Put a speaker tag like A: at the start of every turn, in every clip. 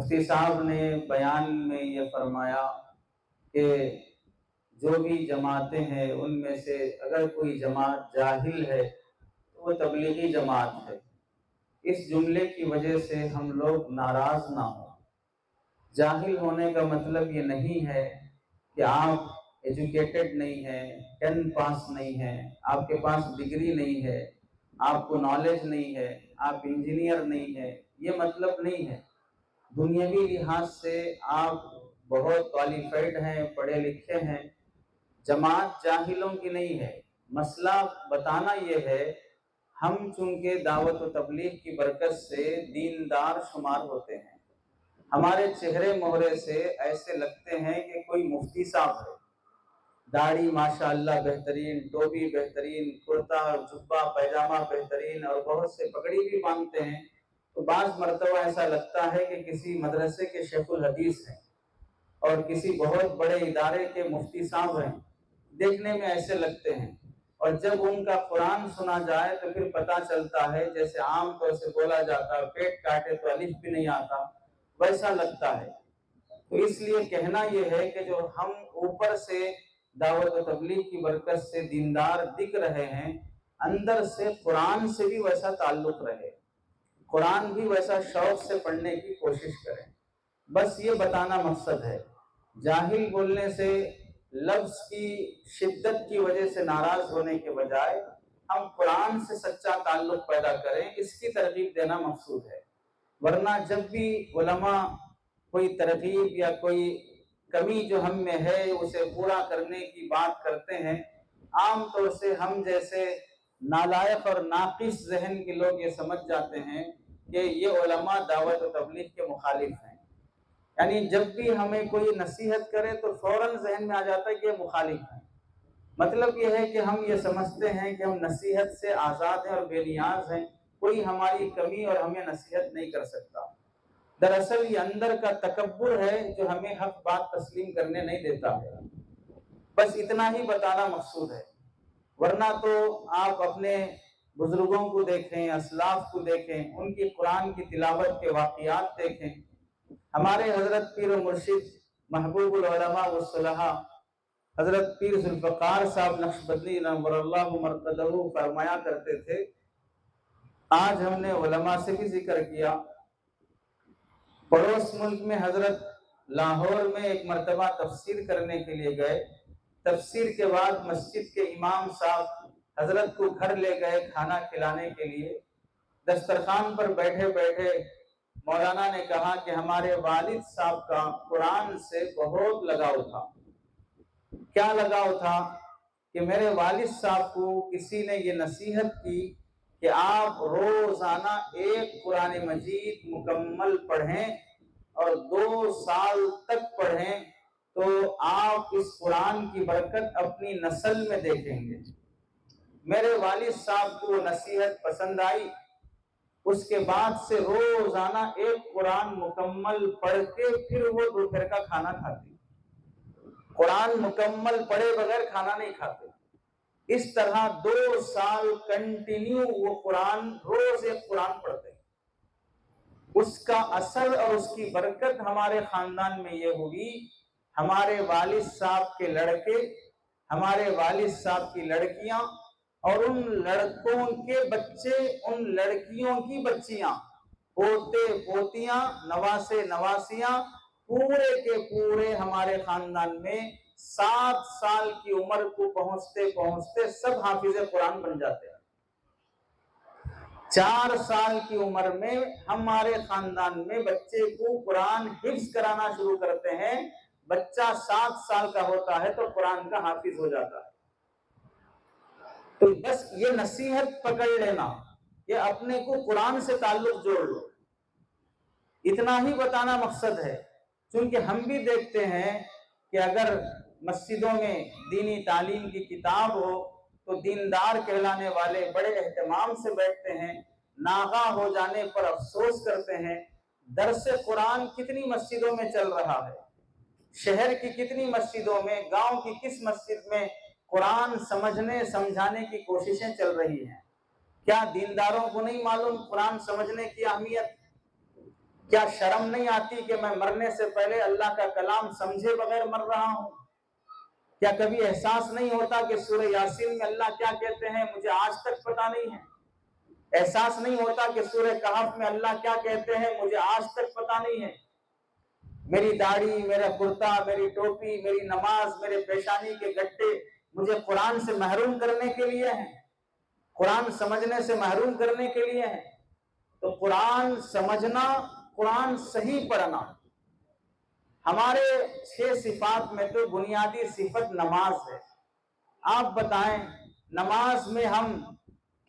A: مفتی صاحب نے بیان میں یہ فرمایا کہ جو بھی جماعتیں ہیں ان میں سے اگر کوئی جماعت جاہل ہے تو وہ تبلیغی جماعت ہے۔ اس جملے کی وجہ سے ہم لوگ ناراض نہ ہوں۔ جاہل ہونے کا مطلب یہ نہیں ہے کہ آپ ایجوکیٹڈ نہیں ہیں، 10 پاس نہیں ہیں، آپ کے پاس ڈگری نہیں ہے، آپ کو نالج نہیں ہے، آپ انجینئر نہیں ہیں، یہ مطلب نہیں ہے۔ دنیاوی لحاظ سے آپ بہت کوالیفائڈ ہیں، پڑھے لکھے ہیں، جماعت جاہلوں کی نہیں ہے۔ مسئلہ بتانا یہ ہے، ہم چونکہ دعوت و تبلیغ کی برکت سے دیندار شمار ہوتے ہیں، ہمارے چہرے مہرے سے ایسے لگتے ہیں کہ کوئی مفتی صاحب ہے، داڑھی ماشاءاللہ بہترین، ٹوپی بہترین، کرتا جبہ پیجامہ بہترین، اور بہت سے پگڑی بھی باندھتے ہیں، تو بعض مرتبہ ایسا لگتا ہے کہ کسی مدرسے کے شیخ الحدیث ہیں اور کسی بہت بڑے ادارے کے مفتی صاحب ہیں، دیکھنے میں ایسے لگتے ہیں۔ اور جب ان کا قرآن سنا جائے تو پھر پتہ چلتا ہے جیسے عام طور سے بولا جاتا ہے، پیٹ کاٹے تو الف بھی نہیں آتا، ویسا لگتا ہے۔ تو اس لیے کہنا یہ ہے کہ جو ہم اوپر سے دعوت و تبلیغ کی برکت سے دیندار دکھ رہے ہیں، اندر سے قرآن سے بھی ویسا تعلق رہے، قرآن بھی ویسا شوق سے پڑھنے کی کوشش کریں۔ بس یہ بتانا مقصد ہے۔ جاہل بولنے سے، لفظ کی شدت کی وجہ سے ناراض ہونے کے بجائے ہم قرآن سے سچا تعلق پیدا کریں، اس کی ترغیب دینا مقصود ہے۔ ورنہ جب بھی علماء کوئی ترغیب یا کوئی کمی جو ہم میں ہے اسے پورا کرنے کی بات کرتے ہیں، عام طور سے ہم جیسے نالائق اور ناقص ذہن کے لوگ یہ سمجھ جاتے ہیں کہ یہ علماء دعوت و تبلیغ کے مخالف ہیں۔ یعنی جب بھی ہمیں کوئی نصیحت کرے تو فوراً ذہن میں آ جاتا ہے کہ یہ مخالف ہیں۔ مطلب یہ ہے کہ ہم یہ سمجھتے ہیں کہ ہم نصیحت سے آزاد ہیں اور بے نیاز ہیں، کوئی ہماری کمی اور ہمیں نصیحت نہیں کر سکتا۔ دراصل یہ اندر کا تکبر ہے جو ہمیں حق بات تسلیم کرنے نہیں دیتا ہے۔ بس اتنا ہی بتانا مقصود ہے۔ ورنہ تو آپ اپنے بزرگوں کو دیکھیں، اسلاف کو دیکھیں، ان کی قرآن کی تلاوت کے واقعات دیکھیں۔ ہمارے حضرت پیر و مرشد محبوب العلماء والصلحاء حضرت پیر ذوالفقار صاحب نقشبندی نور اللہ مرقدہ فرمایا کرتے تھے، آج ہم نے علماء سے بھی ذکر کیا، پڑوس ملک میں حضرت لاہور میں ایک مرتبہ تفسیر کرنے کے لیے گئے۔ تفسیر کے بعد مسجد کے امام صاحب حضرت کو گھر لے گئے کھانا کھلانے کے لیے۔ دسترخوان پر بیٹھے بیٹھے مولانا نے کہا کہ ہمارے والد صاحب کا قرآن سے بہت لگاؤ تھا۔ کیا لگاؤ تھا؟ کہ میرے والد صاحب کو کسی نے یہ نصیحت کی کہ آپ روزانہ ایک قرآن مجید مکمل پڑھیں اور 2 سال تک پڑھیں تو آپ اس قرآن کی برکت اپنی نسل میں دیکھیں گے۔ میرے والد صاحب کو وہ نصیحت پسند آئی، اس کے بعد سے روزانہ ایک قرآن مکمل پڑھ کے پھر وہ دوپہر کا کھانا کھاتے، قرآن مکمل پڑھے بغیر کھانا نہیں کھاتے۔ اس طرح 2 سال کنٹینیو وہ قرآن، روز ایک قرآن پڑھتے۔ اس کا اثر اور اس کی برکت ہمارے خاندان میں یہ ہوئی، ہمارے والد صاحب کے لڑکے، ہمارے والد صاحب کی لڑکیاں اور ان لڑکوں کے بچے، ان لڑکیوں کی بچیاں، پوتے پوتیاں، نواسے نواسیاں، پورے کے پورے ہمارے خاندان میں 7 سال کی عمر کو پہنچتے پہنچتے سب حافظ قرآن بن جاتے ہیں۔ 4 سال کی عمر میں ہمارے خاندان میں بچے کو قرآن حفظ کرانا شروع کرتے ہیں، بچہ 7 سال کا ہوتا ہے تو قرآن کا حافظ ہو جاتا ہے۔ تو بس یہ نصیحت پکڑ لینا، یہ اپنے کو قرآن سے تعلق جوڑ لو، اتنا ہی بتانا مقصد ہے۔ چونکہ ہم بھی دیکھتے ہیں کہ اگر مسجدوں میں دینی تعلیم کی کتاب ہو تو دیندار کہلانے والے بڑے اہتمام سے بیٹھتے ہیں، ناغہ ہو جانے پر افسوس کرتے ہیں۔ درس قرآن کتنی مسجدوں میں چل رہا ہے، شہر کی کتنی مسجدوں میں، گاؤں کی کس مسجد میں قرآن سمجھنے سمجھانے کی کوششیں چل رہی ہیں۔ کیا دینداروں کو نہیں معلوم قرآن سمجھنے کی اہمیت؟ کیا شرم نہیں آتی کہ میں مرنے سے پہلے اللہ کا کلام سمجھے بغیر مر رہا ہوں؟ کیا کبھی احساس نہیں ہوتا کہ سورہ یاسین میں اللہ کیا کہتے ہیں مجھے آج تک پتہ نہیں ہے؟ احساس نہیں ہوتا کہ سورہ کہف میں اللہ کیا کہتے ہیں مجھے آج تک پتہ نہیں ہے؟ میری داڑھی، میرا کرتا، میری ٹوپی، میری نماز، میرے پیشانی کے گٹے مجھے قرآن سے محروم کرنے کے لیے ہیں، قرآن سمجھنے سے محروم کرنے کے لیے ہیں۔ تو قرآن سمجھنا، قرآن صحیح پڑھنا، ہمارے 6 صفات میں تو بنیادی صفت نماز ہے۔ آپ بتائیں نماز میں ہم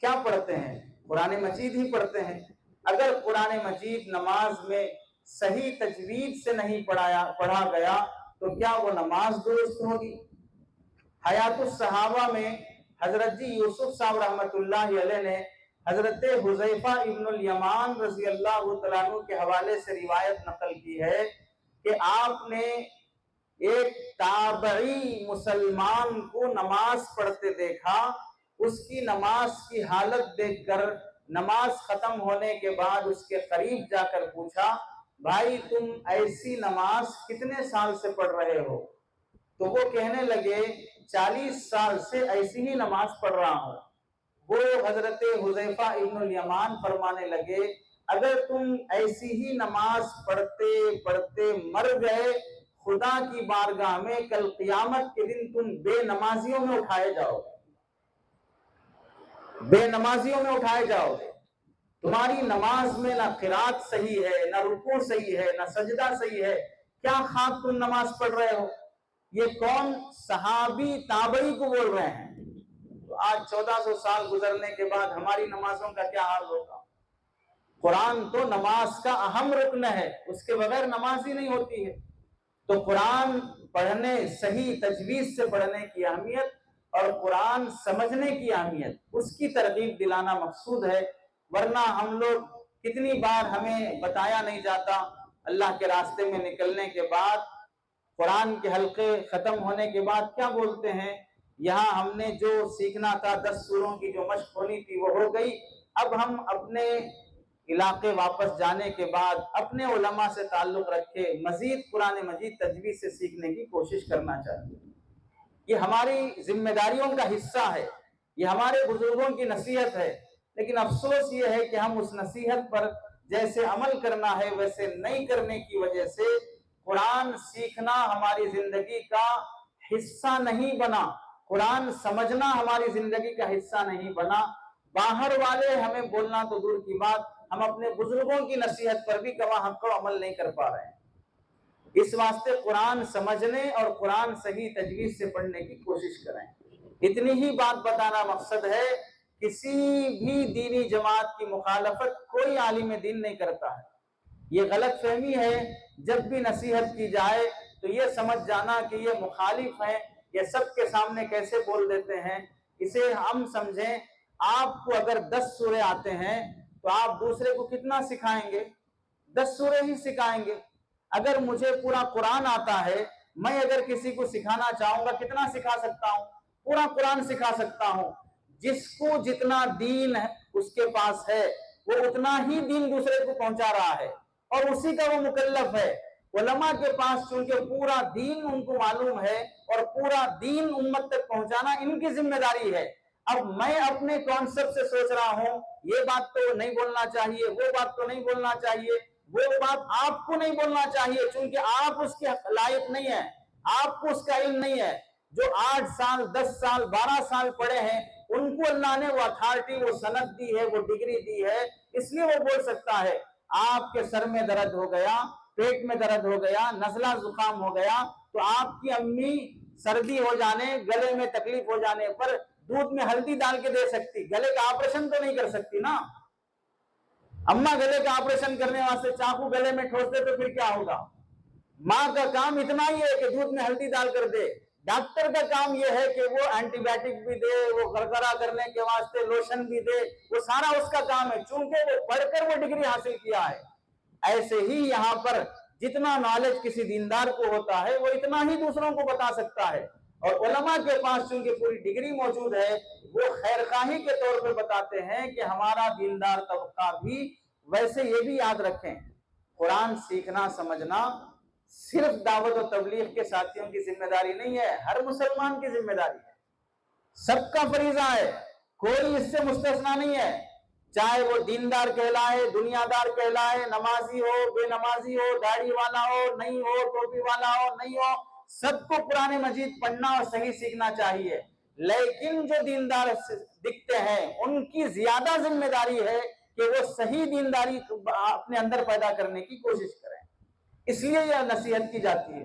A: کیا پڑھتے ہیں؟ قرآن مجید ہی پڑھتے ہیں۔ اگر قرآن مجید نماز میں صحیح تجوید سے نہیں پڑھا گیا تو کیا وہ نماز درست ہوگی؟ حیات الصحابہ میں حضرت جی یوسف صاحب رحمۃ اللہ علیہ نے حضرت حذیفہ ابن الیمان رضی اللہ تعالیٰ عنہ کے حوالے سے روایت نقل کی ہے کہ آپ نے ایک تابعی مسلمان کو نماز پڑھتے دیکھا، اس کی نماز کی حالت دیکھ کر نماز ختم ہونے کے بعد اس کے قریب جا کر پوچھا، بھائی تم ایسی نماز کتنے سال سے پڑھ رہے ہو؟ تو وہ کہنے لگے 40 سال سے ایسی ہی نماز پڑھ رہا ہوں۔ وہ حضرت حذیفہ ابن الیمان فرمانے لگے اگر تم ایسی ہی نماز پڑھتے پڑھتے مر گئے، خدا کی بارگاہ میں کل قیامت کے دن تم بے نمازیوں میں اٹھائے جاؤ گے، بے نمازیوں میں اٹھائے جاؤ گے۔ تمہاری نماز میں نہ قرات صحیح ہے، نہ رکوع صحیح ہے، نہ سجدہ صحیح ہے، کیا خاک تم نماز پڑھ رہے ہو؟ یہ کون؟ صحابی تابعی کو بول رہے ہیں۔ تو آج 1400 سال گزرنے کے بعد ہماری نمازوں کا کیا حال ہوگا؟ قرآن تو نماز کا اہم رکن ہے، اس کے بغیر نماز ہی نہیں ہوتی ہے۔ تو قرآن پڑھنے، صحیح تجوید سے پڑھنے کی اہمیت اور قرآن سمجھنے کی اہمیت، اس کی ترغیب دلانا مقصود ہے۔ ورنہ ہم لوگ کتنی بار ہمیں بتایا نہیں جاتا، اللہ کے راستے میں نکلنے کے بعد، قرآن کے حلقے ختم ہونے کے بعد کیا بولتے ہیں، یہاں ہم نے جو سیکھنا تھا 10 سوروں کی جو مشق ہونی تھی وہ ہو گئی، اب ہم اپنے علاقے واپس جانے کے بعد اپنے علماء سے تعلق رکھے مزید قرآن مجید تجوید سے سیکھنے کی کوشش کرنا چاہیے۔ یہ ہماری ذمہ داریوں کا حصہ ہے، یہ ہمارے بزرگوں کی نصیحت ہے، لیکن افسوس یہ ہے کہ ہم اس نصیحت پر جیسے عمل کرنا ہے ویسے نہیں کرنے کی وجہ سے قرآن سیکھنا ہماری زندگی کا حصہ نہیں بنا، قرآن سمجھنا ہماری زندگی کا حصہ نہیں بنا۔ باہر والے ہمیں بولنا تو دور کی بات، ہم اپنے بزرگوں کی نصیحت پر بھی کما حق و عمل نہیں کر پا رہے ہیں۔ اس واسطے قرآن سمجھنے اور قرآن صحیح تجوید سے پڑھنے کی کوشش کریں۔ اتنی ہی بات بتانا مقصد ہے، کسی بھی دینی جماعت کی مخالفت کوئی عالم دین نہیں کرتا ہے۔ یہ غلط فہمی ہے، جب بھی نصیحت کی جائے تو یہ سمجھ جانا کہ یہ مخالف ہیں، یہ سب کے سامنے کیسے بول دیتے ہیں۔ اسے ہم سمجھیں، آپ کو اگر 10 سورے آتے ہیں تو آپ دوسرے کو کتنا سکھائیں گے؟ 10 سورے ہی سکھائیں گے۔ اگر مجھے پورا قرآن آتا ہے، میں اگر کسی کو سکھانا چاہوں گا کتنا سکھا سکتا ہوں؟ پورا قرآن سکھا سکتا ہوں۔ جس کو جتنا دین اس کے پاس ہے وہ اتنا ہی دین دوسرے کو پہنچا رہا ہے اور اسی کا وہ مکلف ہے۔ علماء کے پاس چونکہ پورا دین ان کو معلوم ہے اور پورا دین امت تک پہنچانا ان کی ذمہ داری ہے۔ اب میں اپنے کانسیپٹ سے سوچ رہا ہوں یہ بات تو نہیں بولنا چاہیے، وہ بات تو نہیں بولنا چاہیے، وہ بات آپ کو نہیں بولنا چاہیے چونکہ آپ اس کے لائق نہیں ہیں، آپ کو اس کا علم نہیں ہے۔ جو 8 سال 10 سال 12 سال پڑھے ہیں ان کو اللہ نے وہ اتھارٹی، وہ سند دی ہے، وہ ڈگری دی ہے، اس لیے وہ بول سکتا ہے۔ آپ کے سر میں درد ہو گیا، پیٹ میں درد ہو گیا، نزلہ زکام ہو گیا تو آپ کی امی سردی ہو جانے، گلے میں تکلیف ہو جانے پر دودھ میں ہلدی ڈال کے دے سکتی، گلے کا آپریشن تو نہیں کر سکتی نا۔ اماں گلے کا آپریشن کرنے واسطے چاقو گلے میں ٹھوس دے تو پھر کیا ہوگا؟ ماں کا کام اتنا ہی ہے کہ دودھ میں ہلدی ڈال کر دے۔ ڈاکٹر کا کام یہ ہے کہ وہ اینٹی بائیوٹک بھی دے، وہ گرگرا کرنے کے واسطے لوشن بھی دے، وہ سارا اس کا کام ہے چونکہ وہ پڑھ کر وہ ڈگری حاصل کیا ہے۔ ایسے ہی یہاں پر جتنا نالج کسی دیندار کو ہوتا ہے وہ اتنا ہی دوسروں کو بتا سکتا ہے، اور علماء کے پاس چونکہ پوری ڈگری موجود ہے وہ خیر خواہی کے طور پہ بتاتے ہیں کہ ہمارا دیندار طبقہ بھی ویسے۔ یہ بھی یاد رکھیں قرآن سیکھنا سمجھنا صرف دعوت و تبلیغ کے ساتھیوں کی ذمہ داری نہیں ہے، ہر مسلمان کی ذمہ داری ہے، سب کا فریضہ ہے، کوئی اس سے مستثنا نہیں ہے، چاہے وہ دیندار کہلائے، دنیا دار کہلائے، نمازی ہو، بے نمازی ہو، داڑھی والا ہو، نہیں ہو، ٹوپی والا ہو، نہیں ہو، سب کو قرآن مجید پڑھنا اور صحیح سیکھنا چاہیے۔ لیکن جو دیندار دکھتے ہیں ان کی زیادہ ذمہ داری ہے کہ وہ صحیح دینداری اپنے اندر پیدا کرنے کی کوشش کریں، اس لیے یہ نصیحت کی جاتی ہے۔